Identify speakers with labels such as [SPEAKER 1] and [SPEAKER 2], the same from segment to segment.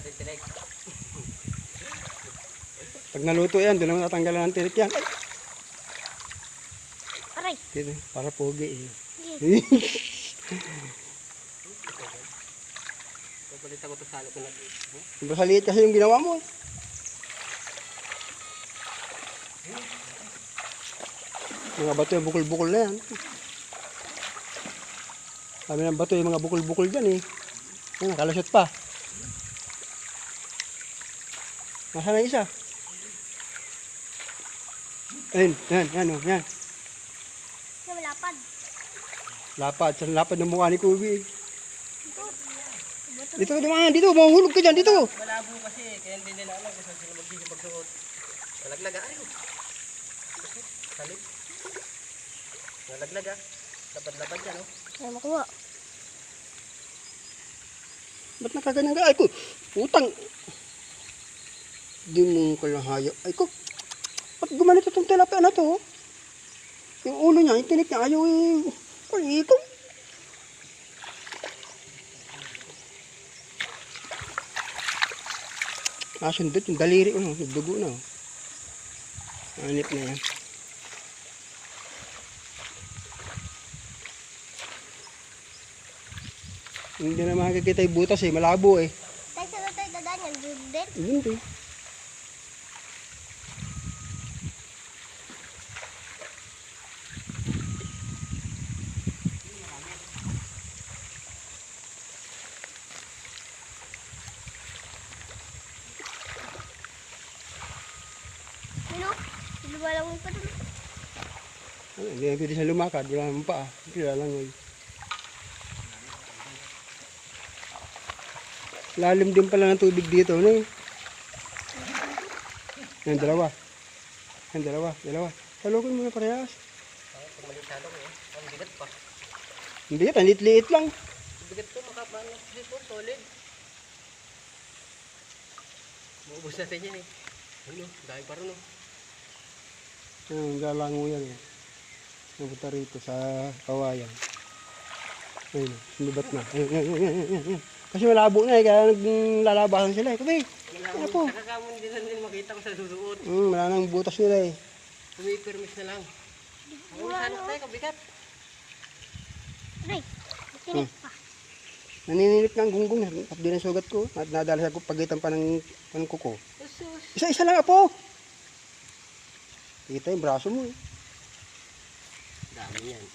[SPEAKER 1] natin tinik.
[SPEAKER 2] Pag naluto yan, doon naman tatanggalan ng tinik yan.
[SPEAKER 3] Aray.
[SPEAKER 2] Dito, para pogi eh.
[SPEAKER 1] Papalitan ko ito sa halo ko natin.
[SPEAKER 2] Masaliit kasi yung ginawa mo. Mga bato yung bukol-bukol na yan. Sabi ng bato yung mga bukol-bukol dyan eh. Ayun, nakalusot pa. Nasaan na isa? Ayun, yan, yan o, yan.
[SPEAKER 3] Yung malapad.
[SPEAKER 2] Lapad, sa lapad ng mukha ni Kubi. Dito, dumaan, dito, mahulog ka dyan, dito.
[SPEAKER 1] Malabo kasi, kaya hindi nila alam kung saan sila magkikipagsuot. Nalaglag ah. Ayun. Salit. Nalaglag ah. Lapad-lapad yan oh.
[SPEAKER 3] Ay, makuha.
[SPEAKER 2] Ba't nakaganyan ka? Ay ko, utang. Di mo kalahaya. Ay ko, ba't gumanito itong tilapia na to? Yung ulo niya, yung tinik niya, ayaw eh. Ay, ito. Sundot yung daliri, dugo na. Anip na yan. Hindi na makikita yung butas eh, malabo eh.
[SPEAKER 3] Tayo sa tayo dadaan yan, din.
[SPEAKER 2] Hindi.
[SPEAKER 3] Ano? Lumalangoy pa dun.
[SPEAKER 2] Hindi na pwede siya lumakad, wala naman pa. Kaya lang eh. Lalim din pala ng tubig dito, no? Yan, dalawa. Yan, dalawa. Salukin mo na parehas.
[SPEAKER 1] Pag malisalo ko eh. Ang bigat pa.
[SPEAKER 2] Hindi, tanlit-liit lang.
[SPEAKER 1] Ang bigat ko, makapano. Dito, solid. Maubos natin yan eh. Ano, dahil pa rin oh.
[SPEAKER 2] Yan, galango yan eh. Napunta rito sa kawayan. Ayun, sumibat na. Ayun. Kasi malabo na eh, kaya naglalabasan sila eh. Kabi, ano po?
[SPEAKER 1] Nakakamon din lang makita ko sa susuot.
[SPEAKER 2] Wala nang butas nila eh.
[SPEAKER 1] Umipermis na lang. Ang sana tayo, kabigat.
[SPEAKER 3] Aray, tinik pa.
[SPEAKER 2] Naninilip ng gunggong. At din ang sugat ko. At nadala sa pagitan pa ng kuko.
[SPEAKER 1] Usus.
[SPEAKER 2] Isa-isa lang apo. Kita yung braso mo eh.
[SPEAKER 1] Dami yan.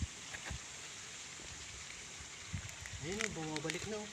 [SPEAKER 1] Ayun o, bumabalik na o.